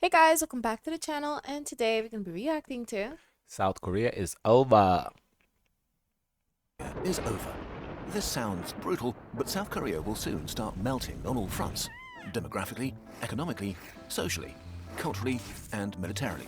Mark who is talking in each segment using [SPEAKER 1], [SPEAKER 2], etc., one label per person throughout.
[SPEAKER 1] Hey guys, welcome back to the channel, and today we're going to be reacting to
[SPEAKER 2] South Korea is over.
[SPEAKER 3] Is over. This sounds brutal, but South Korea will soon start melting on all fronts. Demographically, economically, socially, culturally, and militarily.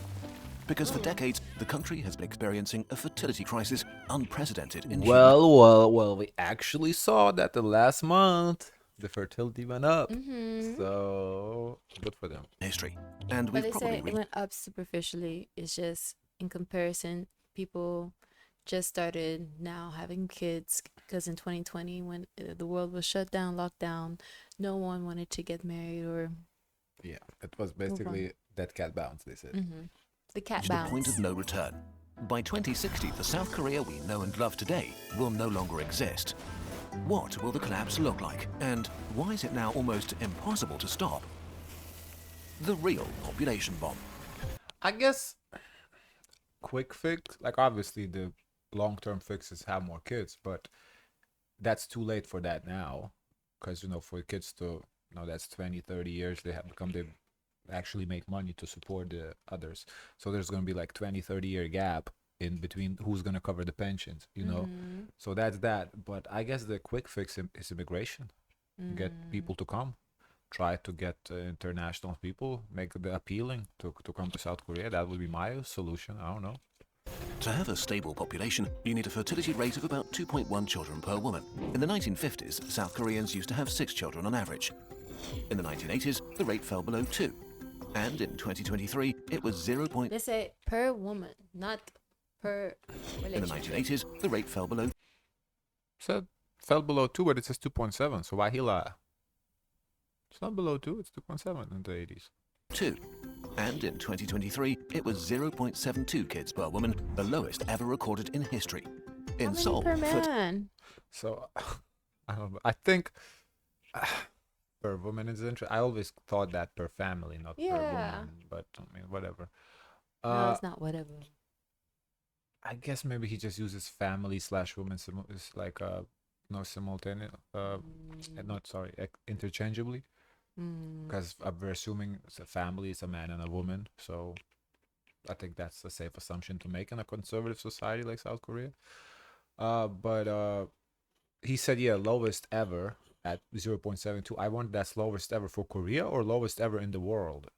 [SPEAKER 3] Because for decades, the country has been experiencing a fertility crisis unprecedented in human
[SPEAKER 2] Well, we actually saw that the last month the fertility went up. So good for them.
[SPEAKER 3] history. And
[SPEAKER 1] but
[SPEAKER 3] we've
[SPEAKER 1] they
[SPEAKER 3] probably
[SPEAKER 1] say it went up superficially. It's just in comparison, people just started now having kids because in 2020 when the world was shut down, locked down, no one wanted to get married or
[SPEAKER 2] Yeah, it was
[SPEAKER 1] move on.
[SPEAKER 2] basically that cat bounce, they said.
[SPEAKER 1] The cat
[SPEAKER 3] reached the point of
[SPEAKER 1] bounce.
[SPEAKER 3] no return. By 2060, the South Korea we know and love today will no longer exist. What will the collapse look like? And why is it now almost impossible to stop? The real population bomb.
[SPEAKER 2] I guess quick fix, like obviously the long-term fix is have more kids, but that's too late for that now. Because, for kids to, that's 20, 30 years, they have become, they actually make money to support the others. So there's going to be like 20, 30-year gap in between who's going to cover the pensions. So that's that. But I guess the quick fix is immigration. Get people to come. Try to get international people, make it appealing to come to South Korea. That would be my solution. I don't know.
[SPEAKER 3] To have a stable population, you need a fertility rate of about 2.1 children per woman. In the 1950s, South Koreans used to have 6 children on average. In the 1980s, the rate fell below 2. And in 2023, it was 0.
[SPEAKER 1] They say per woman, not per
[SPEAKER 3] In the
[SPEAKER 1] relationship.
[SPEAKER 3] 1980s, the rate fell below
[SPEAKER 2] So fell below 2, but it says 2.7. So why he lie? It's not below 2, it's 2.7 in the 80s.
[SPEAKER 3] 2. And in 2023, it was 0.72 kids per woman, the lowest ever recorded in history.
[SPEAKER 1] How
[SPEAKER 3] In
[SPEAKER 1] many
[SPEAKER 3] Seoul,
[SPEAKER 1] per man?
[SPEAKER 2] So I don't know. I think per woman is interesting. I always thought that per family, not per
[SPEAKER 1] Yeah.
[SPEAKER 2] woman. But I mean, whatever.
[SPEAKER 1] No, it's not whatever.
[SPEAKER 2] I guess maybe he just uses family slash woman is like no simultaneous not sorry interchangeably, because we're assuming it's a family, it's a man and a woman. So I think that's a safe assumption to make in a conservative society like South Korea. But he said, yeah, lowest ever at 0.72. I wonder that's lowest ever for Korea or lowest ever in the world.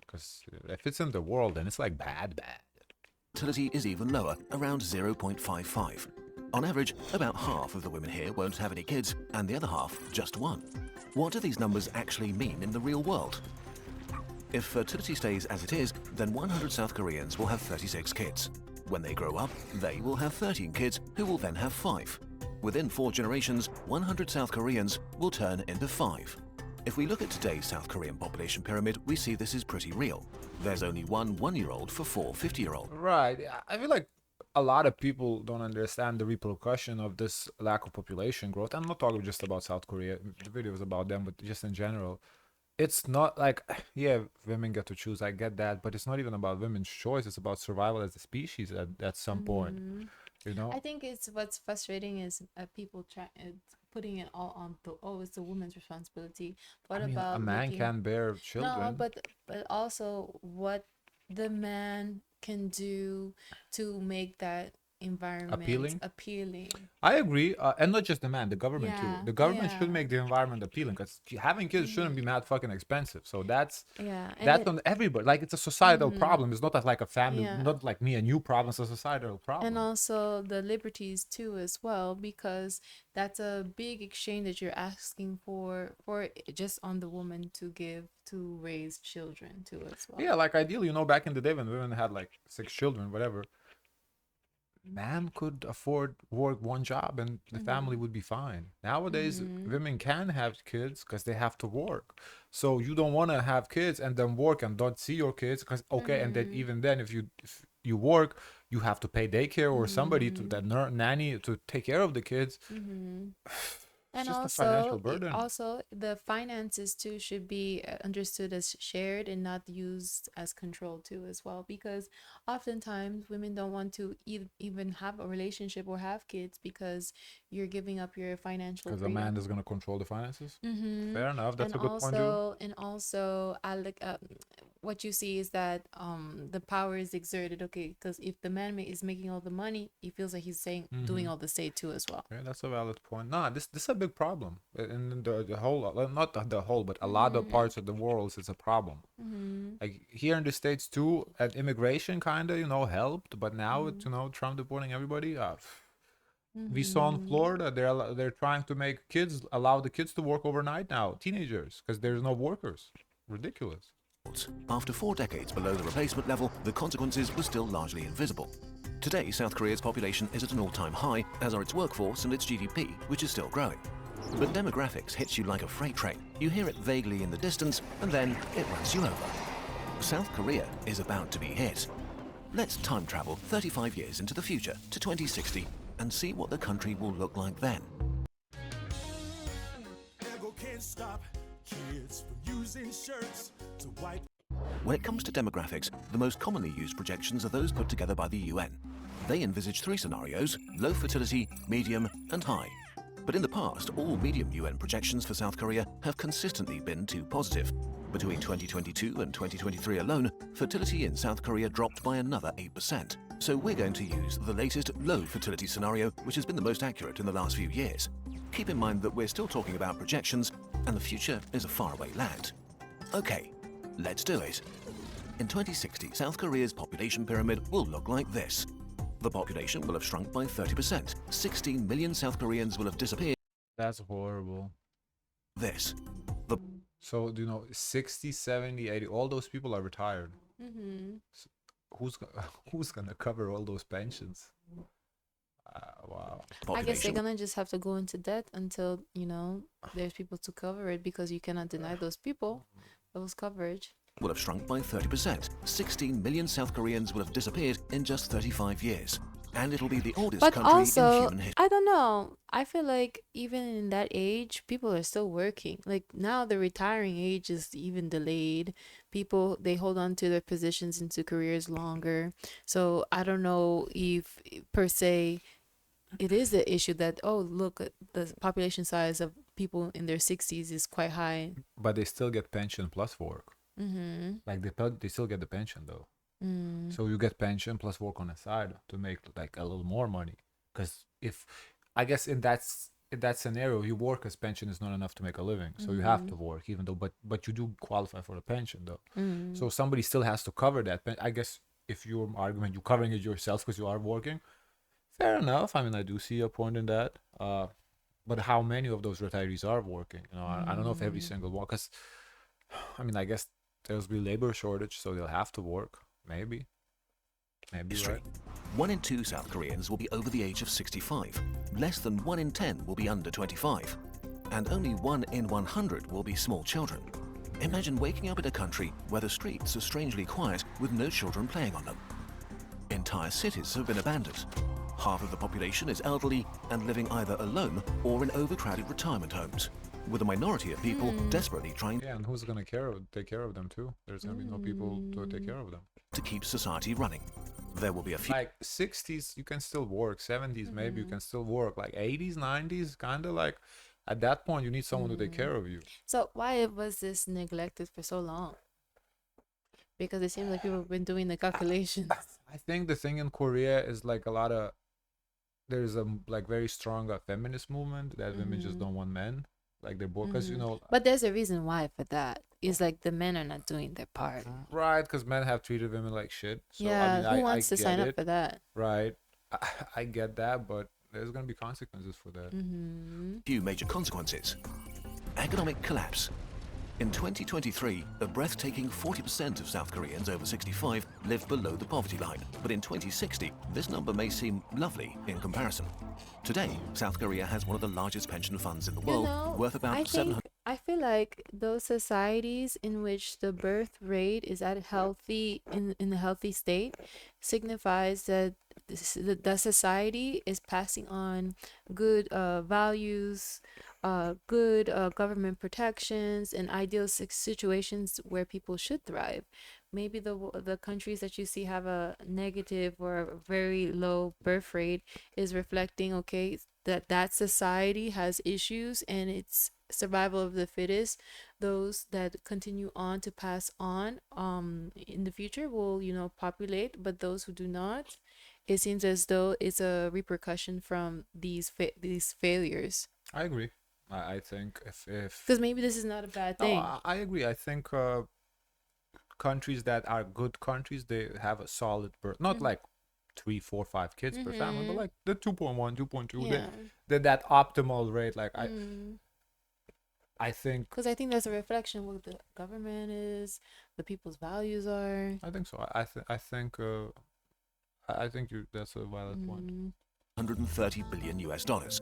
[SPEAKER 2] Because if it's in the world, then it's like bad.
[SPEAKER 3] fertility is even lower, around 0.55. On average, about half of the women here won't have any kids, and the other half just one. What do these numbers actually mean in the real world? If fertility stays as it is, then 100 South Koreans will have 36 kids. When they grow up, they will have 13 kids, who will then have 5. Within 4 generations, 100 South Koreans will turn into 5. If we look at today's South Korean population pyramid, we see this is pretty real. There's only one 1-year-old for 4 50-year-olds.
[SPEAKER 2] Right. I feel like a lot of people don't understand the repercussion of this lack of population growth. I'm not talking just about South Korea. The video is about them, but just in general. It's not like, yeah, women get to choose. I get that, but it's not even about women's choice. It's about survival as a species at some point.
[SPEAKER 1] I think it's what's frustrating is people putting it all on it's the woman's responsibility. What
[SPEAKER 2] I mean, a
[SPEAKER 1] about
[SPEAKER 2] man
[SPEAKER 1] making
[SPEAKER 2] can bear
[SPEAKER 1] no,
[SPEAKER 2] children.
[SPEAKER 1] but also what the man can do to make that environment
[SPEAKER 2] Appealing.
[SPEAKER 1] appealing.
[SPEAKER 2] I agree, and not just the man, the government too.
[SPEAKER 1] Yeah,
[SPEAKER 2] The government should
[SPEAKER 1] yeah,
[SPEAKER 2] make the environment appealing, because having kids shouldn't be mad fucking expensive. So that's
[SPEAKER 1] yeah, and
[SPEAKER 2] that's
[SPEAKER 1] it,
[SPEAKER 2] on everybody. Like, it's a societal problem. It's not like a family,
[SPEAKER 1] yeah.
[SPEAKER 2] not like me and you problem. It's a societal
[SPEAKER 1] And
[SPEAKER 2] problem.
[SPEAKER 1] also the liberties too as well, because that's a big exchange that you're asking for just on the woman to give to raise children too as well.
[SPEAKER 2] Yeah, like ideally, back in the day when women had like 6 children, whatever, man could afford work one job and the family would be fine. Nowadays, women can have kids because they have to work. So you don't want to have kids and then work and don't see your kids, because okay, and then even then, if you work, you have to pay daycare or somebody to that nanny to take care of the kids. It's
[SPEAKER 1] And
[SPEAKER 2] just a financial
[SPEAKER 1] also,
[SPEAKER 2] burden.
[SPEAKER 1] the finances too should be understood as shared and not used as control too as well. Because oftentimes women don't want to even have a relationship or have kids because you're giving up your financial
[SPEAKER 2] Because a man
[SPEAKER 1] freedom.
[SPEAKER 2] is gonna control the finances.
[SPEAKER 1] Mm-hmm.
[SPEAKER 2] Fair enough. That's
[SPEAKER 1] And
[SPEAKER 2] a good point, too.
[SPEAKER 1] also, I like what you see is that the power is exerted. Okay, because if the man is making all the money, he feels like he's saying doing
[SPEAKER 2] Mm-hmm.
[SPEAKER 1] all the state too as well.
[SPEAKER 2] Yeah, that's a valid point. Nah, this is a big problem in the whole, not the whole, but a lot of
[SPEAKER 1] Mm-hmm.
[SPEAKER 2] parts of the world. It's a problem.
[SPEAKER 1] Mm-hmm.
[SPEAKER 2] Like here in the States too, at immigration kind of helped, but now it's
[SPEAKER 1] Mm-hmm.
[SPEAKER 2] Trump deporting everybody. We saw in
[SPEAKER 1] Mm-hmm.
[SPEAKER 2] Florida they're trying to make kids allow the kids to work overnight now, teenagers, because there's no workers. Ridiculous.
[SPEAKER 3] After 4 decades below the replacement level, the consequences were still largely invisible. Today, South Korea's population is at an all-time high, as are its workforce and its GDP, which is still growing. But demographics hits you like a freight train. You hear it vaguely in the distance, and then it runs you over. South Korea is about to be hit. Let's time travel 35 years into the future to 2060 and see what the country will look like then.
[SPEAKER 4] Can't stop kids from using shirts to wipe.
[SPEAKER 3] When it comes to demographics, the most commonly used projections are those put together by the UN. They envisage 3 scenarios: low fertility, medium, and high. But in the past, all medium UN projections for South Korea have consistently been too positive. Between 2022 and 2023 alone, fertility in South Korea dropped by another 8%. So we're going to use the latest low fertility scenario, which has been the most accurate in the last few years. Keep in mind that we're still talking about projections, and the future is a faraway land. Okay, let's do it. In 2060, South Korea's population pyramid will look like this. The population will have shrunk by 30%. 16 million South Koreans will have disappeared.
[SPEAKER 2] That's horrible.
[SPEAKER 3] This.
[SPEAKER 2] So 60, 70, 80, all those people are retired.
[SPEAKER 1] Mm-hmm.
[SPEAKER 2] Who's who's gonna cover all those pensions? Wow.
[SPEAKER 1] I guess they're
[SPEAKER 3] Population
[SPEAKER 1] gonna just have to go into debt until there's people to cover it, because you cannot deny those people those coverage.
[SPEAKER 3] will have shrunk by 30%. 16 million South Koreans will have disappeared in just 35 years. And it'll be the oldest
[SPEAKER 1] But
[SPEAKER 3] country in
[SPEAKER 1] also,
[SPEAKER 3] human history.
[SPEAKER 1] I don't know. I feel like even in that age, people are still working. Like now, the retiring age is even delayed. People, they hold on to their positions into careers longer. So I don't know if per se it is the issue that, oh, look, the population size of people in their 60s is quite high.
[SPEAKER 2] But they still get pension plus work.
[SPEAKER 1] Mm-hmm.
[SPEAKER 2] Like they still get the pension though.
[SPEAKER 1] Mm.
[SPEAKER 2] So you get pension plus work on the side to make like a little more money. Because if I guess in that scenario, you work as pension is not enough to make a living, so you have to work even though. But you do qualify for the pension though.
[SPEAKER 1] Mm.
[SPEAKER 2] So somebody still has to cover that. I guess if your argument you're covering it yourself because you are working, fair enough. I mean, I do see a point in that. But how many of those retirees are working? I don't know if every single one. Because I mean, I guess there's be labor shortage, so they'll have to work. Maybe
[SPEAKER 3] History.
[SPEAKER 2] right.
[SPEAKER 3] 1 in 2 South Koreans will be over the age of 65. Less than 1 in 10 will be under 25. And only 1 in 100 will be small children. Imagine waking up in a country where the streets are strangely quiet with no children playing on them. Entire cities have been abandoned. Half of the population is elderly and living either alone or in overcrowded retirement homes, with a minority of people desperately trying
[SPEAKER 2] Yeah, and who's gonna take care of them too? There's gonna be no people to take care of them.
[SPEAKER 3] to keep society running. There will be a few
[SPEAKER 2] Like 60s, you can still work. 70s, maybe you can still work. Like 80s, 90s, kind of like at that point, you need someone to take care of you.
[SPEAKER 1] So why was this neglected for so long? Because it seems like people have been doing the calculations.
[SPEAKER 2] I think the thing in Korea is like there's a like very strong feminist movement that women just don't want men. Like they're bored, because
[SPEAKER 1] But there's a reason why for that. It's like the men are not doing their part.
[SPEAKER 2] right, because men have treated women like shit. So
[SPEAKER 1] Yeah,
[SPEAKER 2] I mean,
[SPEAKER 1] who
[SPEAKER 2] I
[SPEAKER 1] wants to
[SPEAKER 2] get
[SPEAKER 1] sign up
[SPEAKER 2] it,
[SPEAKER 1] for that?
[SPEAKER 2] right? I get that, but there's gonna be consequences for that.
[SPEAKER 3] few major consequences. Economic collapse. In 2023, a breathtaking 40% of South Koreans over 65 lived below the poverty line. But in 2060, this number may seem lovely in comparison. Today, South Korea has one of the largest pension funds in the world, worth about
[SPEAKER 1] I feel like those societies in which the birth rate is at in a healthy state signifies that the society is passing on good values, good government protections and ideal situations where people should thrive. Maybe the countries that you see have a negative or a very low birth rate is reflecting, okay, that society has issues and it's survival of the fittest. Those that continue on to pass on in the future will, populate, but those who do not, it seems as though it's a repercussion from these failures.
[SPEAKER 2] I agree. I think if
[SPEAKER 1] Because maybe this is not a bad
[SPEAKER 2] no,
[SPEAKER 1] thing.
[SPEAKER 2] I agree. I think countries that are good countries, they have a solid birth, not like 3, 4, 5 kids per family, but like the 2.1, 2.2.
[SPEAKER 1] Yeah.
[SPEAKER 2] That optimal rate. Like
[SPEAKER 1] Mm.
[SPEAKER 2] I think
[SPEAKER 1] Because I think that's a reflection of what the government is, the people's values are.
[SPEAKER 2] I think so. I think that's a valid point.
[SPEAKER 1] Mm.
[SPEAKER 3] 130 billion US dollars.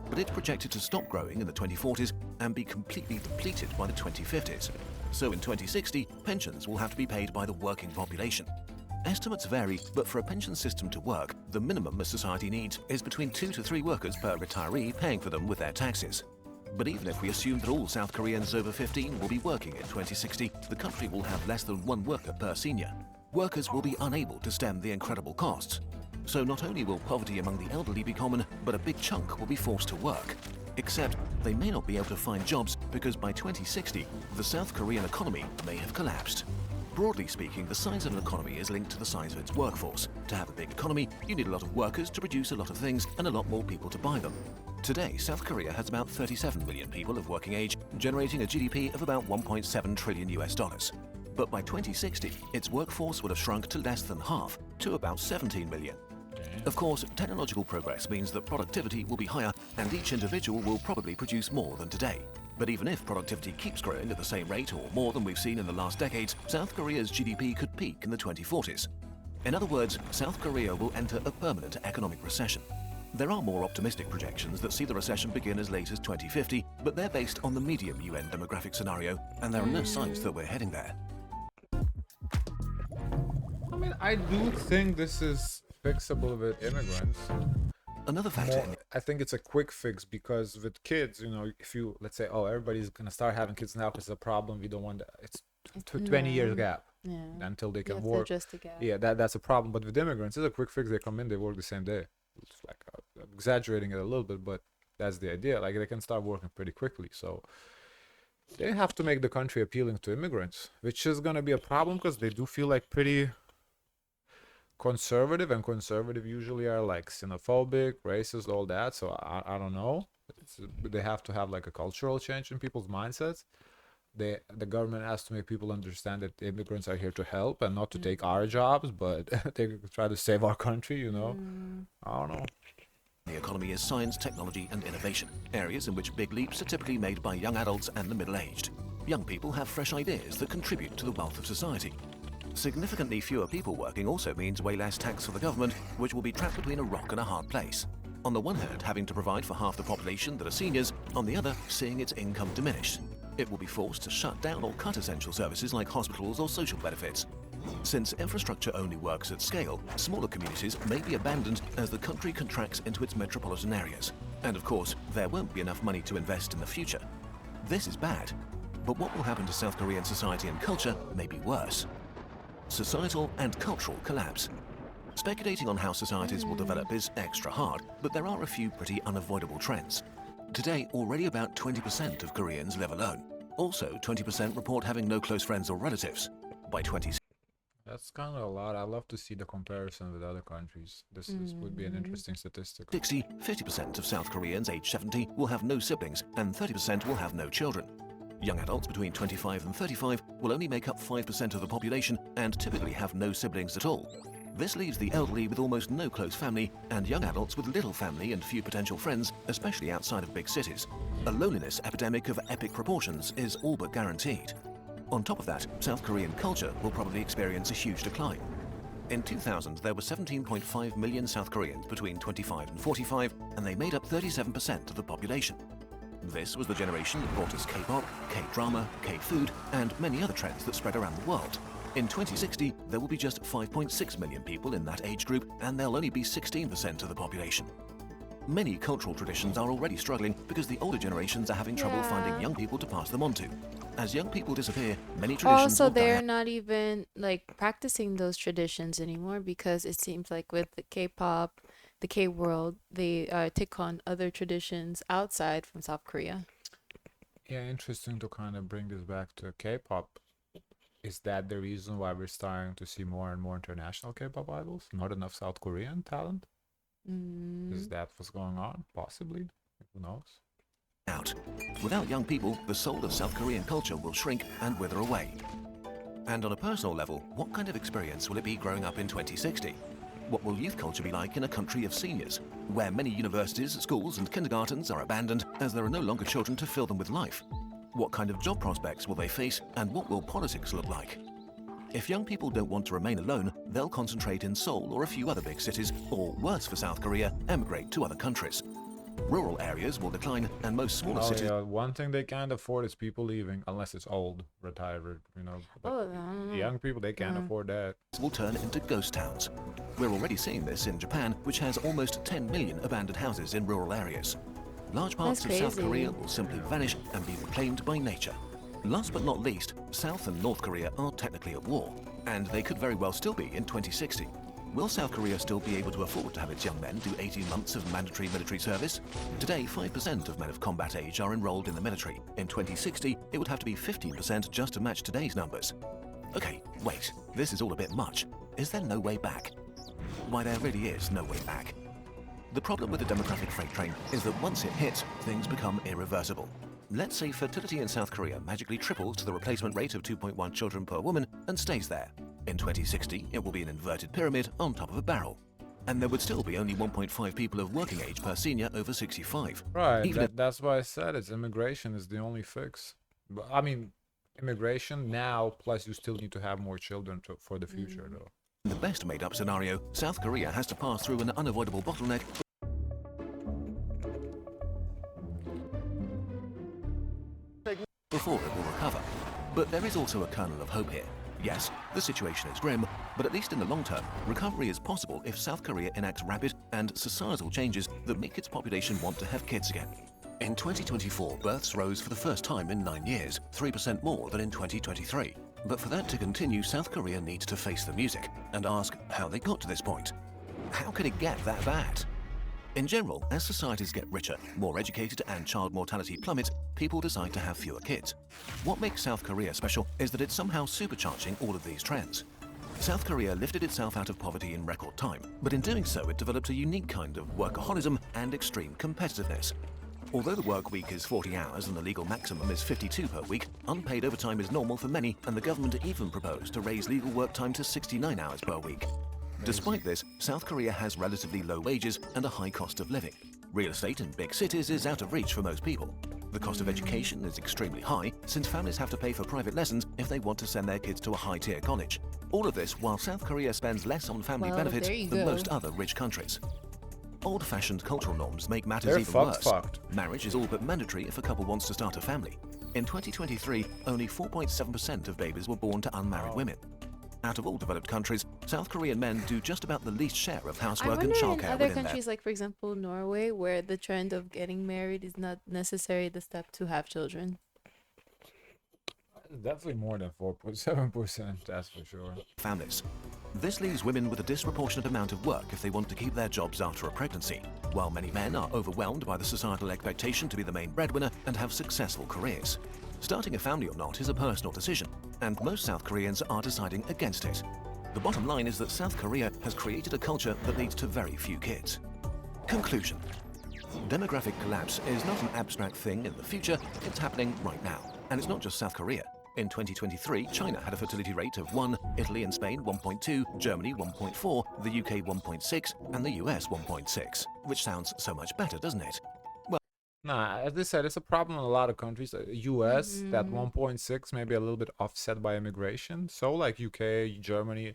[SPEAKER 3] But it's projected to stop growing in the 2040s and be completely depleted by the 2050s. So in 2060, pensions will have to be paid by the working population. Estimates vary, but for a pension system to work, the minimum a society needs is between 2 to 3 workers per retiree paying for them with their taxes. But even if we assume that all South Koreans over 15 will be working in 2060, the country will have less than 1 worker per senior. Workers will be unable to stem the incredible costs. So not only will poverty among the elderly be common, but a big chunk will be forced to work. Except they may not be able to find jobs because by 2060, the South Korean economy may have collapsed. Broadly speaking, the size of an economy is linked to the size of its workforce. To have a big economy, you need a lot of workers to produce a lot of things and a lot more people to buy them. Today, South Korea has about 37 million people of working age, generating a GDP of about 1.7 trillion US dollars. But by 2060, its workforce would have shrunk to less than half, to about 17 million. Of course, technological progress means that productivity will be higher and each individual will probably produce more than today. But even if productivity keeps growing at the same rate or more than we've seen in the last decades, South Korea's GDP could peak in the 2040s. In other words, South Korea will enter a permanent economic recession. There are more optimistic projections that see the recession begin as late as 2050, but they're based on the medium UN demographic scenario, and there are no signs that we're heading there.
[SPEAKER 2] I mean, I do think this is fixable with immigrants.
[SPEAKER 3] Another factor in
[SPEAKER 2] I think it's a quick fix because with kids, if you, let's say, oh, everybody's gonna start having kids now because it's a problem, we don't want it's 20 years gap
[SPEAKER 1] Yeah.
[SPEAKER 2] until they
[SPEAKER 1] You
[SPEAKER 2] can
[SPEAKER 1] have to
[SPEAKER 2] work.
[SPEAKER 1] adjust the gap.
[SPEAKER 2] Yeah, that's a problem. But with immigrants, it's a quick fix. They come in, they work the same day. It's like I'm exaggerating it a little bit, but that's the idea. Like they can start working pretty quickly. So they have to make the country appealing to immigrants, which is gonna be a problem because they do feel like pretty conservative, and conservative usually are like xenophobic, racist, all that. So I don't know. They have to have like a cultural change in people's mindsets. The government has to make people understand that immigrants are here to help and not to take our jobs, but they try to save our country. I don't know.
[SPEAKER 3] the economy is science, technology and innovation, areas in which big leaps are typically made by young adults and the middle-aged. Young people have fresh ideas that contribute to the wealth of society. Significantly fewer people working also means way less tax for the government, which will be trapped between a rock and a hard place. On the one hand, having to provide for half the population that are seniors, on the other, seeing its income diminish. It will be forced to shut down or cut essential services like hospitals or social benefits. Since infrastructure only works at scale, smaller communities may be abandoned as the country contracts into its metropolitan areas. And of course, there won't be enough money to invest in the future. This is bad. But what will happen to South Korean society and culture may be worse. Societal and cultural collapse. Speculating on how societies will develop is extra hard, but there are a few pretty unavoidable trends. Today, already about 20% of Koreans live alone. Also, 20% report having no close friends or relatives. By 2060,
[SPEAKER 2] That's kind of a lot. I'd love to see the comparison with other countries. This would be an interesting statistic.
[SPEAKER 3] 50% of South Koreans aged 70 will have no siblings and 30% will have no children. Young adults between 25 and 35 will only make up 5% of the population and typically have no siblings at all. This leaves the elderly with almost no close family and young adults with little family and few potential friends, especially outside of big cities. A loneliness epidemic of epic proportions is all but guaranteed. On top of that, South Korean culture will probably experience a huge decline. In 2000, there were 17.5 million South Koreans between 25 and 45, and they made up 37% of the population. This was the generation that brought us K-pop, K-drama, K-food, and many other trends that spread around the world. In 2060, there will be just 5.6 million people in that age group, and they'll only be 16% of the population. Many cultural traditions are already struggling because the older generations are having trouble finding
[SPEAKER 1] Yeah.
[SPEAKER 3] young people to pass them on to. As young people disappear, many traditions
[SPEAKER 1] Also,
[SPEAKER 3] will die
[SPEAKER 1] they're
[SPEAKER 3] out.
[SPEAKER 1] not even like practicing those traditions anymore because it seems like with the K-pop, the K-world, they take on other traditions outside from South Korea.
[SPEAKER 2] Yeah, interesting to kind of bring this back to K-pop. Is that the reason why we're starting to see more and more international K-pop idols? Not enough South Korean talent? Is
[SPEAKER 1] Mm.
[SPEAKER 2] that what's going on? Possibly. Who knows?
[SPEAKER 3] out. Without young people, the soul of South Korean culture will shrink and wither away. And on a personal level, what kind of experience will it be growing up in 2060? What will youth culture be like in a country of seniors, where many universities, schools and kindergartens are abandoned as there are no longer children to fill them with life? What kind of job prospects will they face, and what will politics look like? If young people don't want to remain alone, they'll concentrate in Seoul or a few other big cities, or worse for South Korea, emigrate to other countries. Rural areas will decline, and most smaller
[SPEAKER 2] Oh
[SPEAKER 3] cities
[SPEAKER 2] yeah, one thing they can't afford is people leaving, unless it's old, retired, you know. But
[SPEAKER 1] Oh, I don't know.
[SPEAKER 2] young people, they can't afford that.
[SPEAKER 3] will turn into ghost towns. We're already seeing this in Japan, which has almost 10 million abandoned houses in rural areas. Large parts
[SPEAKER 1] That's
[SPEAKER 3] of South
[SPEAKER 1] crazy.
[SPEAKER 3] Korea will simply vanish and be reclaimed by nature. Last but not least, South and North Korea are technically at war, and they could very well still be in 2060. Will South Korea still be able to afford to have its young men do 18 months of mandatory military service? Today, 5% of men of combat age are enrolled in the military. In 2060, it would have to be 15% just to match today's numbers. Okay, wait, this is all a bit much. Is there no way back? Why, there really is no way back. The problem with the demographic freight train is that once it hits, things become irreversible. Let's say fertility in South Korea magically triples to the replacement rate of 2.1 children per woman and stays there. In 2060, it will be an inverted pyramid on top of a barrel. And there would still be only 1.5 people of working age per senior over 65.
[SPEAKER 2] Right,
[SPEAKER 3] Even if
[SPEAKER 2] that's why I said it's immigration is the only fix. But I mean, immigration now, plus you still need to have more children for the future, though.
[SPEAKER 3] in the best made-up scenario, South Korea has to pass through an unavoidable bottleneck before it will recover. But there is also a kernel of hope here. Yes, the situation is grim, but at least in the long term, recovery is possible if South Korea enacts rapid and societal changes that make its population want to have kids again. In 2024, births rose for the first time in 9 years, 3% more than in 2023. But for that to continue, South Korea needs to face the music and ask how they got to this point. How could it get that bad? In general, as societies get richer, more educated, and child mortality plummets, people decide to have fewer kids. What makes South Korea special is that it's somehow supercharging all of these trends. South Korea lifted itself out of poverty in record time, but in doing so, it developed a unique kind of workaholism and extreme competitiveness. Although the work week is 40 hours and the legal maximum is 52 per week, unpaid overtime is normal for many, and the government even proposed to raise legal work time to 69 hours per week. Despite this, South Korea has relatively low wages and a high cost of living. Real estate in big cities is out of reach for most people. The cost of education is extremely high, since families have to pay for private lessons if they want to send their kids to a high-tier college. All of this while South Korea spends less on family
[SPEAKER 1] Well,
[SPEAKER 3] benefits
[SPEAKER 1] there you
[SPEAKER 3] than
[SPEAKER 1] go.
[SPEAKER 3] most other rich countries. Old-fashioned cultural norms make matters
[SPEAKER 2] They're
[SPEAKER 3] even
[SPEAKER 2] fucked.
[SPEAKER 3] worse. Marriage is all but mandatory if a couple wants to start a family. In 2023, only 4.7% of babies were born to unmarried women. Out of all developed countries, South Korean men do just about the least share of
[SPEAKER 1] I
[SPEAKER 3] housework and
[SPEAKER 1] wonder in
[SPEAKER 3] childcare
[SPEAKER 1] other
[SPEAKER 3] within
[SPEAKER 1] countries, like for example Norway, where the trend of getting married is not necessarily the step to have children.
[SPEAKER 2] It's definitely more than 4.7%, that's for sure.
[SPEAKER 3] families. This leaves women with a disproportionate amount of work if they want to keep their jobs after a pregnancy, while many men are overwhelmed by the societal expectation to be the main breadwinner and have successful careers. Starting a family or not is a personal decision, and most South Koreans are deciding against it. The bottom line is that South Korea has created a culture that leads to very few kids. Conclusion. Demographic collapse is not an abstract thing in the future, it's happening right now. And it's not just South Korea. In 2023, China had a fertility rate of 1, Italy and Spain 1.2, Germany 1.4, the UK 1.6, and the US 1.6. Which sounds so much better, doesn't it?
[SPEAKER 2] Nah, as I said, it's a problem in a lot of countries. US, that 1.6, maybe a little bit offset by immigration. So like UK, Germany,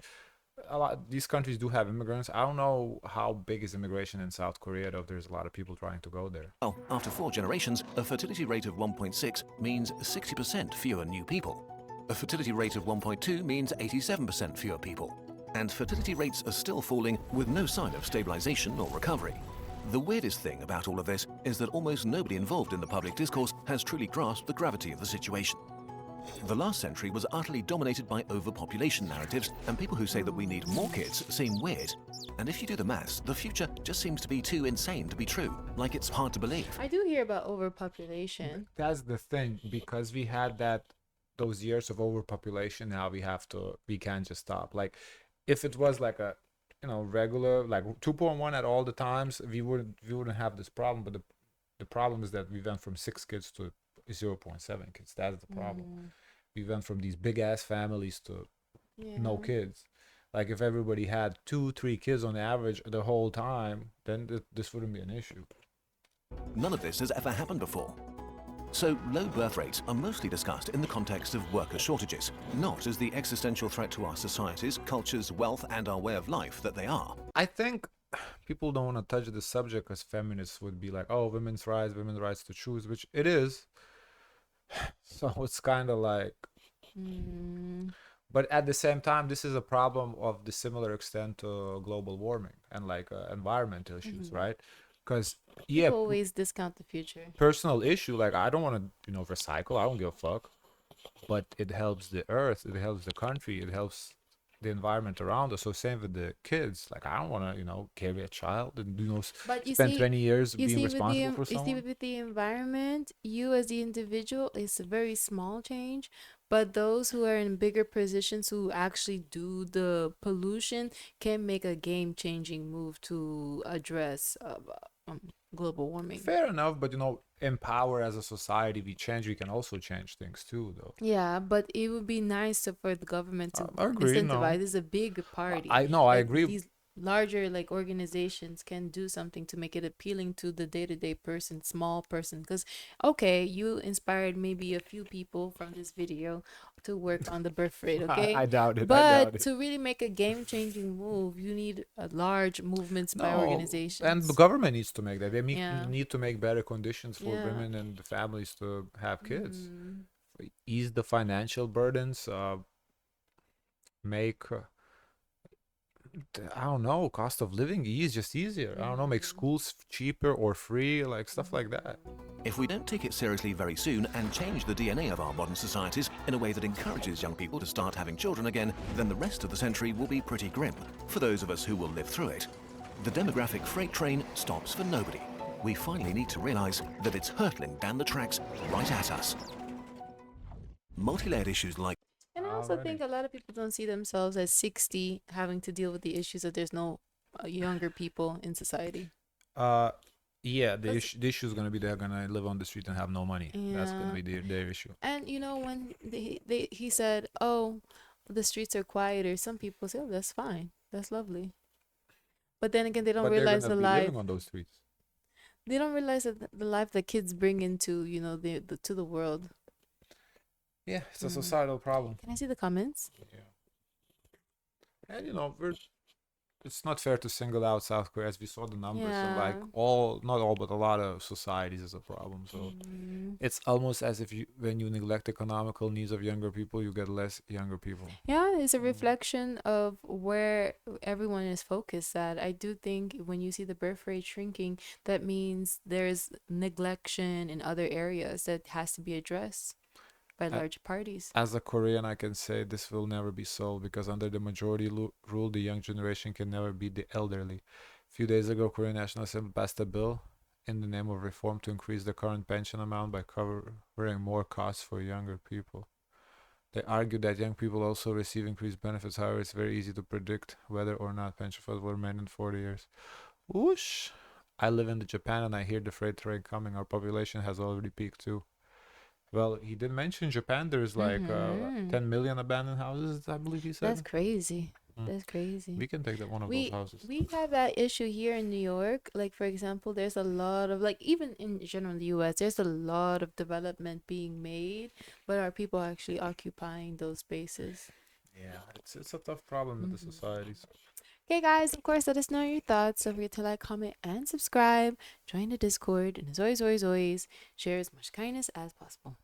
[SPEAKER 2] a lot these countries do have immigrants. I don't know how big is immigration in South Korea, though. There's a lot of people trying to go there.
[SPEAKER 3] Well, after 4 generations, a fertility rate of 1.6 means 60% fewer new people. A fertility rate of 1.2 means 87% fewer people. And fertility rates are still falling with no sign of stabilization or recovery. The weirdest thing about all of this is that almost nobody involved in the public discourse has truly grasped the gravity of the situation. The last century was utterly dominated by overpopulation narratives, and people who say that we need more kids seem weird. And if you do the maths, the future just seems to be too insane to be true, like it's hard to believe.
[SPEAKER 1] I do hear about overpopulation.
[SPEAKER 2] That's the thing, because we had those years of overpopulation. Now we can't just stop. Like, if it was like a, regular, like 2.1 at all the times, we wouldn't have this problem. But the problem is that we went from 6 kids to 0.7 kids. That's the problem. We went from these big ass families to no kids. Like, if everybody had 2-3 kids on average the whole time, then this wouldn't be an issue.
[SPEAKER 3] None of this has ever happened before. So low birth rates are mostly discussed in the context of worker shortages, not as the existential threat to our societies, cultures, wealth, and our way of life that they are.
[SPEAKER 2] I think people don't want to touch the subject because feminists would be like, oh, women's rights to choose, which it is. So it's kind of like, but at the same time, this is a problem of the similar extent to global warming and like environmental issues, right? Because
[SPEAKER 1] People always discount the future.
[SPEAKER 2] personal issue, like, I don't want to recycle, I don't give a fuck, but it helps the earth, it helps the country, it helps the environment around us. So same with the kids. Like, I don't want to carry a child and
[SPEAKER 1] But you
[SPEAKER 2] spend
[SPEAKER 1] see,
[SPEAKER 2] 20 years
[SPEAKER 1] you
[SPEAKER 2] being
[SPEAKER 1] see with the
[SPEAKER 2] responsible for
[SPEAKER 1] you see
[SPEAKER 2] someone.
[SPEAKER 1] with the environment, you as the individual, it's a very small change. But those who are in bigger positions who actually do the pollution can make a game-changing move to address global warming.
[SPEAKER 2] Fair enough, but in power as a society, we can also change things too, though.
[SPEAKER 1] Yeah, but it would be nice for the government to
[SPEAKER 2] I agree, no.
[SPEAKER 1] incentivize. This is a big party.
[SPEAKER 2] I
[SPEAKER 1] Like,
[SPEAKER 2] agree.
[SPEAKER 1] These larger organizations can do something to make it appealing to the day-to-day person, small person. Because okay, you inspired maybe a few people from this video to work on the birth rate. Okay,
[SPEAKER 2] I doubt it.
[SPEAKER 1] but to really make a game-changing move, you need a large movements by
[SPEAKER 2] No,
[SPEAKER 1] organizations.
[SPEAKER 2] and the government needs to make that. They
[SPEAKER 1] Yeah.
[SPEAKER 2] need to make better conditions for
[SPEAKER 1] Yeah.
[SPEAKER 2] women and the families to have kids. Ease the financial burdens. Make I don't know, cost of living just easier. I don't know, make schools cheaper or free, like stuff like that.
[SPEAKER 3] If we don't take it seriously very soon and change the DNA of our modern societies in a way that encourages young people to start having children again, then the rest of the century will be pretty grim for those of us who will live through it. The demographic freight train stops for nobody. We finally need to realize that it's hurtling down the tracks right at us. Multi-layered issues like
[SPEAKER 1] And I also think a lot of people don't see themselves as 60 having to deal with the issues that there's no younger people in society.
[SPEAKER 2] Yeah, the issue is gonna be they're gonna live on the street and have no money. That's gonna be their issue.
[SPEAKER 1] And when he said, "Oh, the streets are quieter," some people say, "Oh, that's fine, that's lovely," but then again, they don't
[SPEAKER 2] But they're
[SPEAKER 1] realize
[SPEAKER 2] gonna
[SPEAKER 1] the
[SPEAKER 2] be
[SPEAKER 1] life.
[SPEAKER 2] living on those streets.
[SPEAKER 1] They don't realize that the life that kids bring into the to the world.
[SPEAKER 2] Yeah, it's a societal problem.
[SPEAKER 1] Can I see the comments?
[SPEAKER 2] Yeah. And it's not fair to single out South Korea, as we saw the numbers, and like not all, but a lot of societies is a problem. So it's almost as if when you neglect economical needs of younger people, you get less younger people.
[SPEAKER 1] Yeah, it's a reflection of where everyone is focused at. I do think when you see the birth rate shrinking, that means there's neglection in other areas that has to be addressed by large parties.
[SPEAKER 2] As a Korean, I can say this will never be solved because under the majority rule, the young generation can never beat the elderly. A few days ago, Korean National Assembly passed a bill in the name of reform to increase the current pension amount by covering more costs for younger people. They argue that young people also receive increased benefits. However, it's very easy to predict whether or not pension funds will remain in 40 years. Whoosh! I live in Japan and I hear the freight train coming. Our population has already peaked too. Well, he did mention Japan. There's like 10 million abandoned houses, I believe he said.
[SPEAKER 1] That's crazy. That's crazy.
[SPEAKER 2] We can take that one of those houses.
[SPEAKER 1] We have that issue here in New York. Like, for example, there's a lot of, like, even in general in the US, there's a lot of development being made, but are people actually occupying those spaces?
[SPEAKER 2] Yeah, it's a tough problem with the societies.
[SPEAKER 1] Okay, guys, of course, let us know your thoughts. Don't forget to like, comment, and subscribe. Join the Discord. And as always, share as much kindness as possible.